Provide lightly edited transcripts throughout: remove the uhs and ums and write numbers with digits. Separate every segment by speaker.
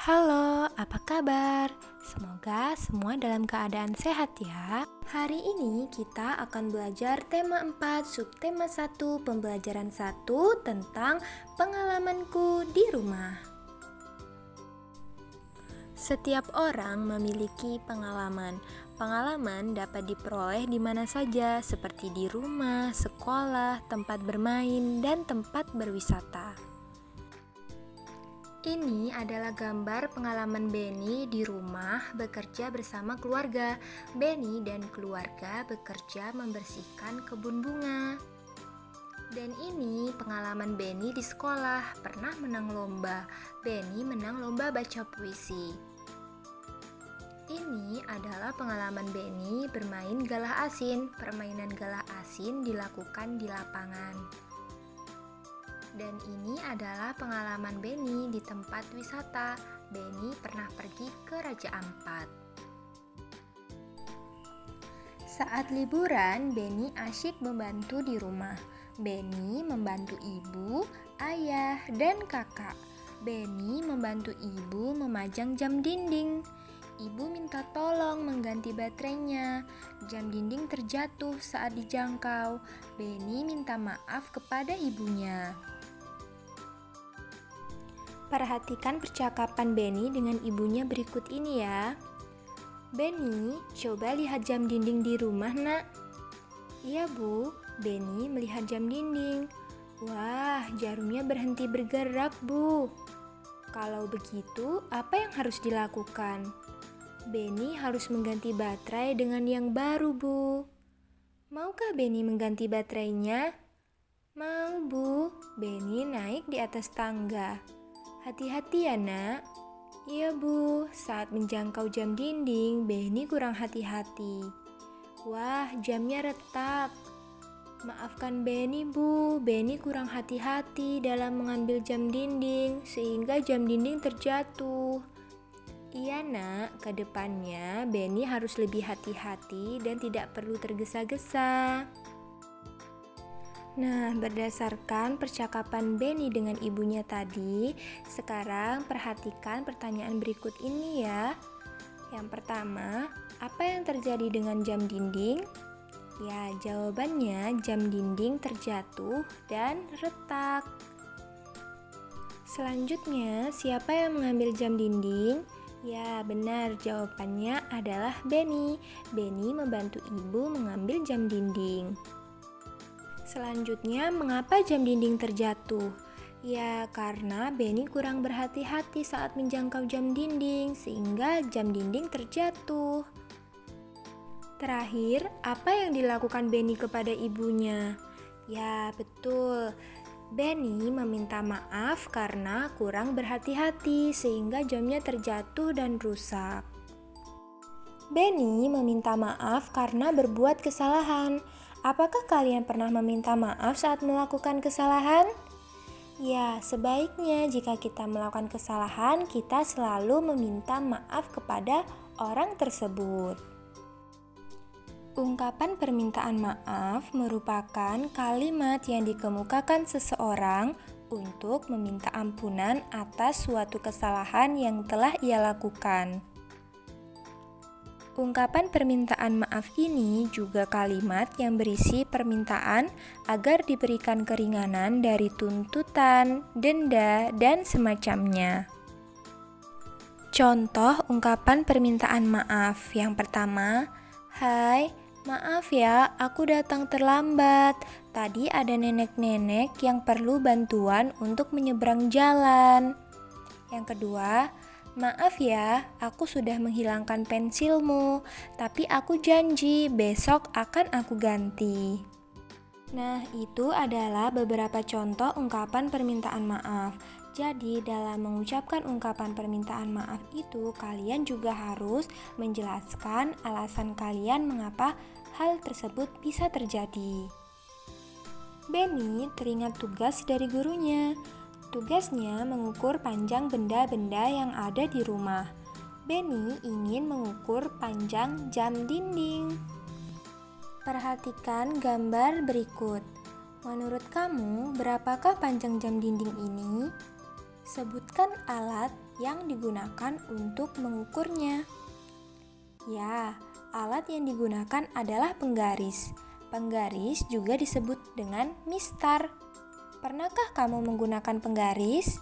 Speaker 1: Halo, apa kabar? Semoga semua dalam keadaan sehat ya. Hari ini kita akan belajar tema 4, subtema 1, pembelajaran 1 tentang pengalamanku di rumah. Setiap orang memiliki pengalaman. Pengalaman dapat diperoleh di mana saja, seperti di rumah, sekolah, tempat bermain, dan tempat berwisata. Ini adalah gambar pengalaman Benny di rumah bekerja bersama keluarga. Benny dan keluarga bekerja membersihkan kebun bunga. Dan ini pengalaman Benny di sekolah, pernah menang lomba. Benny menang lomba baca puisi. Ini adalah pengalaman Benny bermain galah asin. Permainan galah asin dilakukan di lapangan. Dan ini adalah pengalaman Benny di tempat wisata. Benny pernah pergi ke Raja Ampat. Saat liburan, Benny asyik membantu di rumah. Benny membantu ibu, ayah, dan kakak. Benny membantu ibu memajang jam dinding. Ibu minta tolong mengganti baterainya. Jam dinding terjatuh saat dijangkau. Benny minta maaf kepada ibunya. Perhatikan percakapan Benny dengan ibunya berikut ini ya. Benny, coba lihat jam dinding di rumah, nak. Iya, Bu. Benny melihat jam dinding. Wah, jarumnya berhenti bergerak, Bu. Kalau begitu, apa yang harus dilakukan? Benny harus mengganti baterai dengan yang baru, Bu. Maukah Benny mengganti baterainya? Mau, Bu. Benny naik di atas tangga. Hati-hati ya, nak. Iya, Bu. Saat menjangkau jam dinding, Benny kurang hati-hati. Wah, jamnya retak. Maafkan Benny, Bu. Benny kurang hati-hati dalam mengambil jam dinding, sehingga jam dinding terjatuh. Iya, nak. Ke depannya, Benny harus lebih hati-hati dan tidak perlu tergesa-gesa. Nah, berdasarkan percakapan Benny dengan ibunya tadi, sekarang perhatikan pertanyaan berikut ini ya. Yang pertama, apa yang terjadi dengan jam dinding? Ya, jawabannya jam dinding terjatuh dan retak. Selanjutnya, siapa yang mengambil jam dinding? Ya, benar, jawabannya adalah Benny. Benny membantu ibu mengambil jam dinding. Selanjutnya, mengapa jam dinding terjatuh? Ya, karena Benny kurang berhati-hati saat menjangkau jam dinding, sehingga jam dinding terjatuh. Terakhir, apa yang dilakukan Benny kepada ibunya? Ya, betul. Benny meminta maaf karena kurang berhati-hati, sehingga jamnya terjatuh dan rusak. Benny meminta maaf karena berbuat kesalahan. Apakah kalian pernah meminta maaf saat melakukan kesalahan? Ya, sebaiknya jika kita melakukan kesalahan, kita selalu meminta maaf kepada orang tersebut. Ungkapan permintaan maaf merupakan kalimat yang dikemukakan seseorang untuk meminta ampunan atas suatu kesalahan yang telah ia lakukan. Ungkapan permintaan maaf ini juga kalimat yang berisi permintaan agar diberikan keringanan dari tuntutan, denda, dan semacamnya. Contoh ungkapan permintaan maaf yang pertama, hai, maaf ya, aku datang terlambat. Tadi ada nenek-nenek yang perlu bantuan untuk menyeberang jalan. Yang kedua, maaf ya, aku sudah menghilangkan pensilmu, tapi aku janji besok akan aku ganti. Nah, itu adalah beberapa contoh ungkapan permintaan maaf. Jadi, dalam mengucapkan ungkapan permintaan maaf itu, kalian juga harus menjelaskan alasan kalian mengapa hal tersebut bisa terjadi. Benny teringat tugas dari gurunya. Tugasnya mengukur panjang benda-benda yang ada di rumah. Benny ingin mengukur panjang jam dinding. Perhatikan gambar berikut. Menurut kamu, berapakah panjang jam dinding ini? Sebutkan alat yang digunakan untuk mengukurnya. Ya, alat yang digunakan adalah penggaris. Penggaris juga disebut dengan mistar. Pernahkah kamu menggunakan penggaris?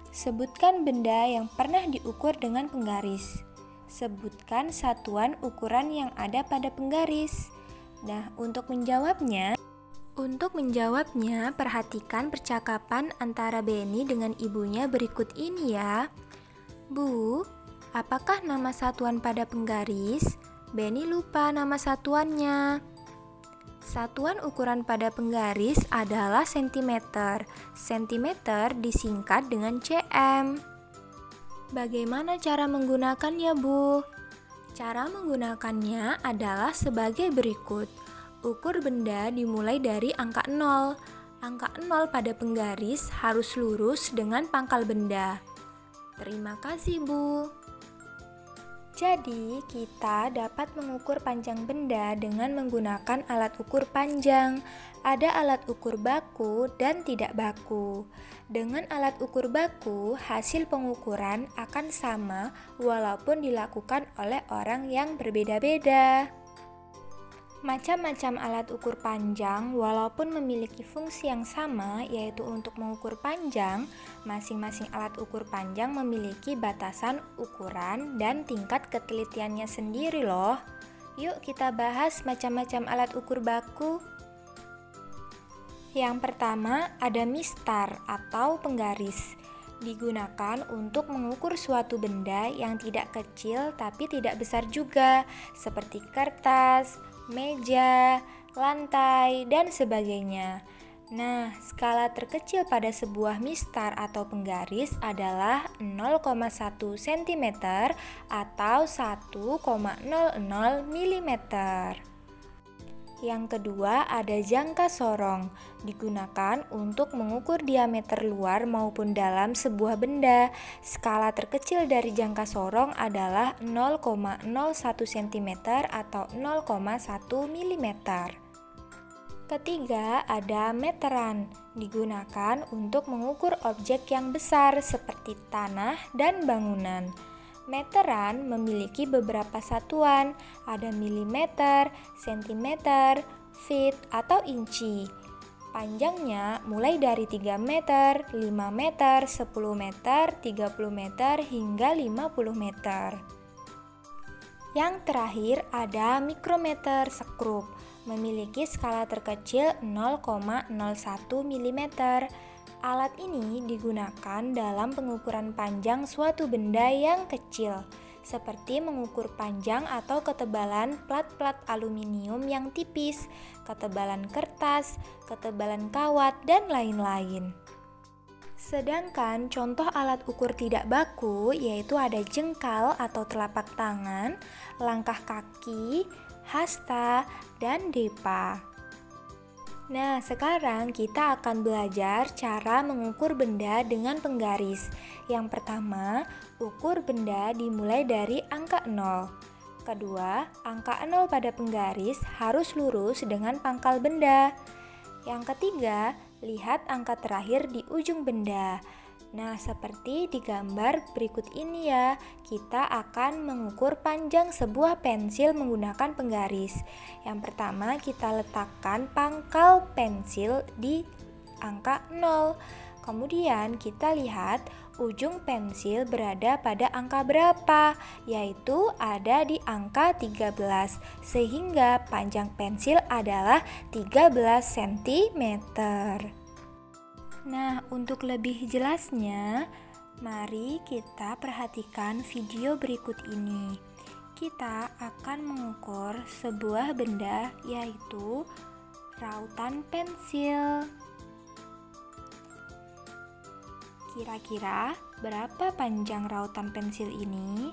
Speaker 1: Sebutkan benda yang pernah diukur dengan penggaris. Sebutkan satuan ukuran yang ada pada penggaris. Nah, untuk menjawabnya, perhatikan percakapan antara Benny dengan ibunya berikut ini ya. Bu, apakah nama satuan pada penggaris? Benny lupa nama satuannya. Satuan ukuran pada penggaris adalah sentimeter. Sentimeter disingkat dengan cm. Bagaimana cara menggunakannya, Bu? Cara menggunakannya adalah sebagai berikut. Ukur benda dimulai dari angka 0. Angka 0 pada penggaris harus lurus dengan pangkal benda. Terima kasih, Bu. Jadi, kita dapat mengukur panjang benda dengan menggunakan alat ukur panjang. Ada alat ukur baku dan tidak baku. Dengan alat ukur baku, hasil pengukuran akan sama walaupun dilakukan oleh orang yang berbeda-beda. Macam-macam alat ukur panjang, walaupun memiliki fungsi yang sama, yaitu untuk mengukur panjang, masing-masing alat ukur panjang memiliki batasan ukuran dan tingkat ketelitiannya sendiri loh. Yuk kita bahas macam-macam alat ukur baku. Yang pertama ada mistar atau penggaris. Digunakan untuk mengukur suatu benda yang tidak kecil tapi tidak besar juga, seperti kertas, meja, lantai, dan sebagainya. Nah, skala terkecil pada sebuah mistar atau penggaris adalah 0,1 cm atau 1,00 mm. Yang kedua ada jangka sorong, digunakan untuk mengukur diameter luar maupun dalam sebuah benda. Skala terkecil dari jangka sorong adalah 0,01 cm atau 0,1 mm. Ketiga ada meteran, digunakan untuk mengukur objek yang besar seperti tanah dan bangunan. Meteran memiliki beberapa satuan, ada milimeter, sentimeter, feet, atau inci. Panjangnya mulai dari 3 meter, 5 meter, 10 meter, 30 meter, hingga 50 meter. Yang terakhir ada mikrometer sekrup, memiliki skala terkecil 0,01 mm. Alat ini digunakan dalam pengukuran panjang suatu benda yang kecil, seperti mengukur panjang atau ketebalan plat-plat aluminium yang tipis, ketebalan kertas, ketebalan kawat, dan lain-lain. Sedangkan contoh alat ukur tidak baku yaitu ada jengkal atau telapak tangan, langkah kaki, hasta, dan depa. Nah, sekarang kita akan belajar cara mengukur benda dengan penggaris. Yang pertama, ukur benda dimulai dari angka 0. Kedua, angka 0 pada penggaris harus lurus dengan pangkal benda. Yang ketiga, lihat angka terakhir di ujung benda. Nah, seperti di gambar berikut ini ya, kita akan mengukur panjang sebuah pensil menggunakan penggaris. Yang pertama, kita letakkan pangkal pensil di angka 0. Kemudian kita lihat ujung pensil berada pada angka berapa, yaitu ada di angka 13, sehingga panjang pensil adalah 13 cm. Nah, untuk lebih jelasnya, mari kita perhatikan video berikut ini. Kita akan mengukur sebuah benda, yaitu rautan pensil. Kira-kira berapa panjang rautan pensil ini?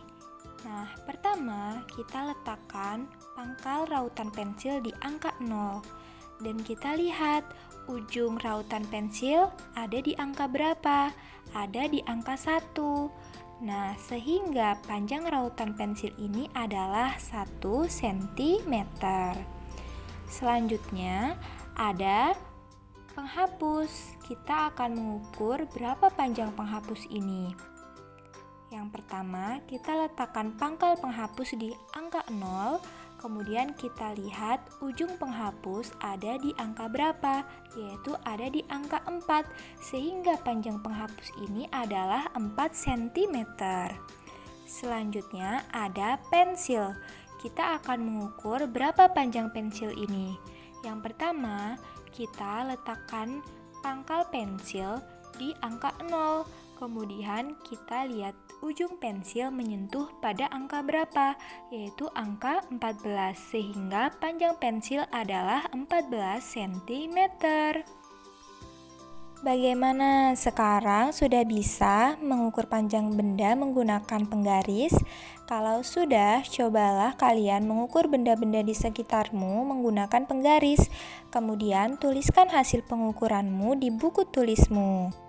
Speaker 1: Nah, pertama kita letakkan pangkal rautan pensil di angka 0. Dan kita lihat ujung rautan pensil ada di angka berapa? Ada di angka 1. Nah, sehingga panjang rautan pensil ini adalah 1 cm. Selanjutnya, ada penghapus. Kita akan mengukur berapa panjang penghapus ini. Yang pertama, kita letakkan pangkal penghapus di angka 0, kemudian kita lihat ujung penghapus ada di angka berapa, yaitu ada di angka 4, sehingga panjang penghapus ini adalah 4 cm. Selanjutnya ada pensil. Kita akan mengukur berapa panjang pensil ini. Yang pertama, kita letakkan pangkal pensil di angka 0. Kemudian kita lihat ujung pensil menyentuh pada angka berapa, yaitu angka 14, sehingga panjang pensil adalah 14 cm. Bagaimana sekarang sudah bisa mengukur panjang benda menggunakan penggaris? Kalau sudah, cobalah kalian mengukur benda-benda di sekitarmu menggunakan penggaris. Kemudian tuliskan hasil pengukuranmu di buku tulismu.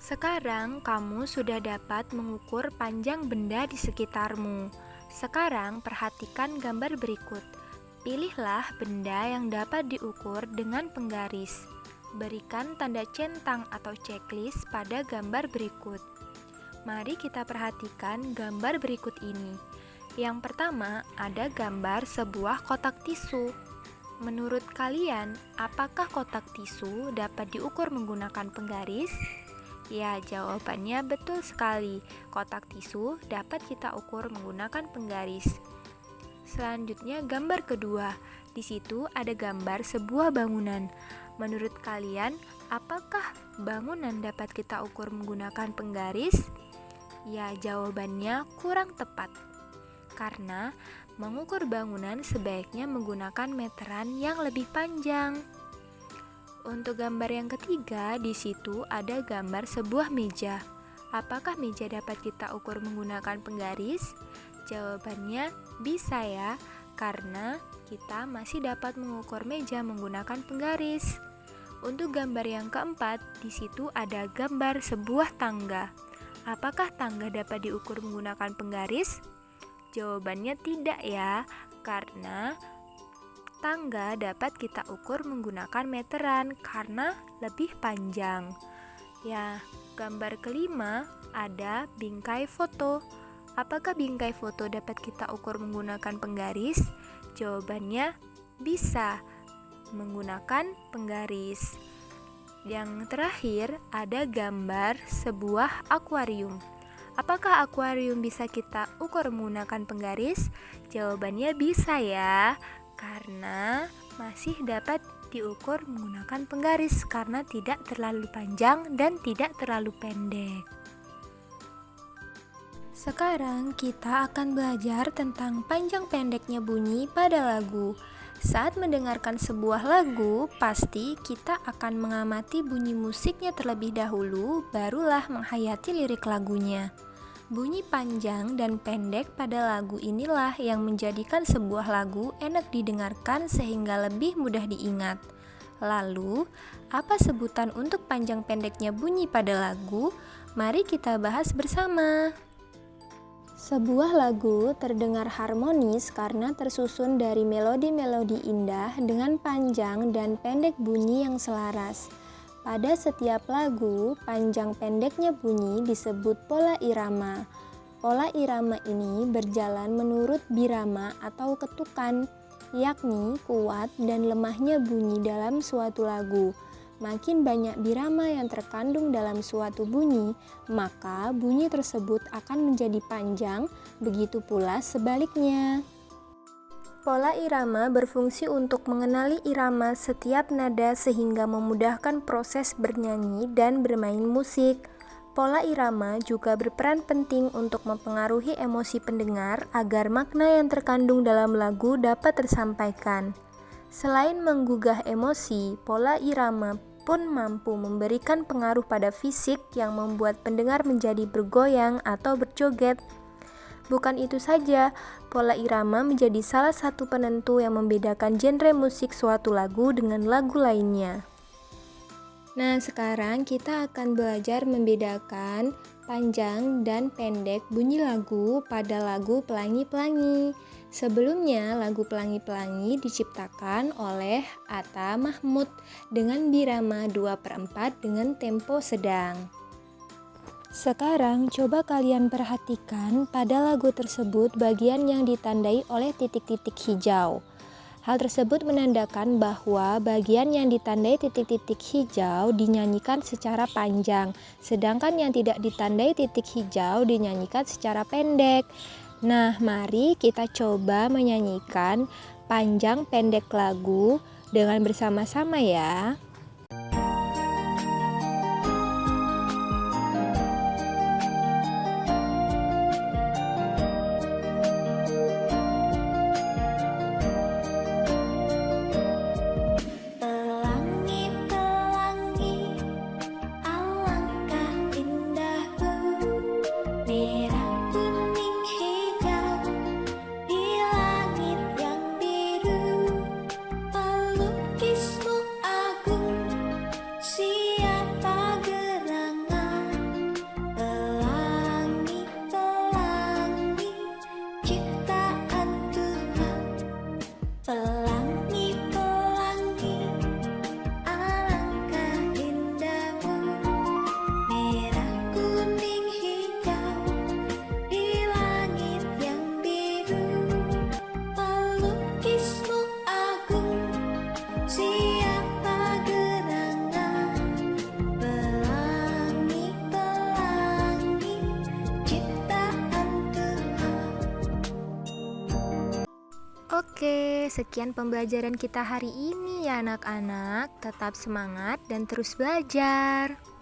Speaker 1: Sekarang kamu sudah dapat mengukur panjang benda di sekitarmu. Sekarang perhatikan gambar berikut. Pilihlah benda yang dapat diukur dengan penggaris. Berikan tanda centang atau checklist pada gambar berikut. Mari kita perhatikan gambar berikut ini. Yang pertama, ada gambar sebuah kotak tisu. Menurut kalian, apakah kotak tisu dapat diukur menggunakan penggaris? Ya, jawabannya betul sekali. Kotak tisu dapat kita ukur menggunakan penggaris. Selanjutnya, gambar kedua. Di situ ada gambar sebuah bangunan. Menurut kalian, apakah bangunan dapat kita ukur menggunakan penggaris? Ya, jawabannya kurang tepat. Karena mengukur bangunan sebaiknya menggunakan meteran yang lebih panjang. Untuk gambar yang ketiga, di situ ada gambar sebuah meja. Apakah meja dapat kita ukur menggunakan penggaris? Jawabannya bisa ya, karena kita masih dapat mengukur meja menggunakan penggaris. Untuk gambar yang keempat, di situ ada gambar sebuah tangga. Apakah tangga dapat diukur menggunakan penggaris? Jawabannya tidak ya, karena tangga dapat kita ukur menggunakan meteran karena lebih panjang. Ya, gambar kelima ada bingkai foto. Apakah bingkai foto dapat kita ukur menggunakan penggaris? Jawabannya bisa menggunakan penggaris. Yang terakhir ada gambar sebuah akuarium. Apakah akuarium bisa kita ukur menggunakan penggaris? Jawabannya bisa ya, karena masih dapat diukur menggunakan penggaris karena tidak terlalu panjang dan tidak terlalu pendek. Sekarang kita akan belajar tentang panjang pendeknya bunyi pada lagu. Saat mendengarkan sebuah lagu, pasti kita akan mengamati bunyi musiknya terlebih dahulu, barulah menghayati lirik lagunya. Bunyi panjang dan pendek pada lagu inilah yang menjadikan sebuah lagu enak didengarkan sehingga lebih mudah diingat. Lalu, apa sebutan untuk panjang pendeknya bunyi pada lagu? Mari kita bahas bersama. Sebuah lagu terdengar harmonis karena tersusun dari melodi-melodi indah dengan panjang dan pendek bunyi yang selaras. Pada setiap lagu, panjang pendeknya bunyi disebut pola irama. Pola irama ini berjalan menurut birama atau ketukan, yakni kuat dan lemahnya bunyi dalam suatu lagu. Makin banyak birama yang terkandung dalam suatu bunyi, maka bunyi tersebut akan menjadi panjang, begitu pula sebaliknya. Pola irama berfungsi untuk mengenali irama setiap nada sehingga memudahkan proses bernyanyi dan bermain musik. Pola irama juga berperan penting untuk mempengaruhi emosi pendengar agar makna yang terkandung dalam lagu dapat tersampaikan. Selain menggugah emosi, pola irama pun mampu memberikan pengaruh pada fisik yang membuat pendengar menjadi bergoyang atau berjoget. Bukan itu saja, pola irama menjadi salah satu penentu yang membedakan genre musik suatu lagu dengan lagu lainnya. Nah, sekarang kita akan belajar membedakan panjang dan pendek bunyi lagu pada lagu Pelangi-Pelangi. Sebelumnya, lagu Pelangi-Pelangi diciptakan oleh Atta Mahmud dengan birama 2/4 dengan tempo sedang. Sekarang coba kalian perhatikan pada lagu tersebut bagian yang ditandai oleh titik-titik hijau. Hal tersebut menandakan bahwa bagian yang ditandai titik-titik hijau dinyanyikan secara panjang, sedangkan yang tidak ditandai titik hijau dinyanyikan secara pendek. Nah, mari kita coba menyanyikan panjang pendek lagu dengan bersama-sama ya. Oke, sekian pembelajaran kita hari ini ya anak-anak. Tetap semangat dan terus belajar.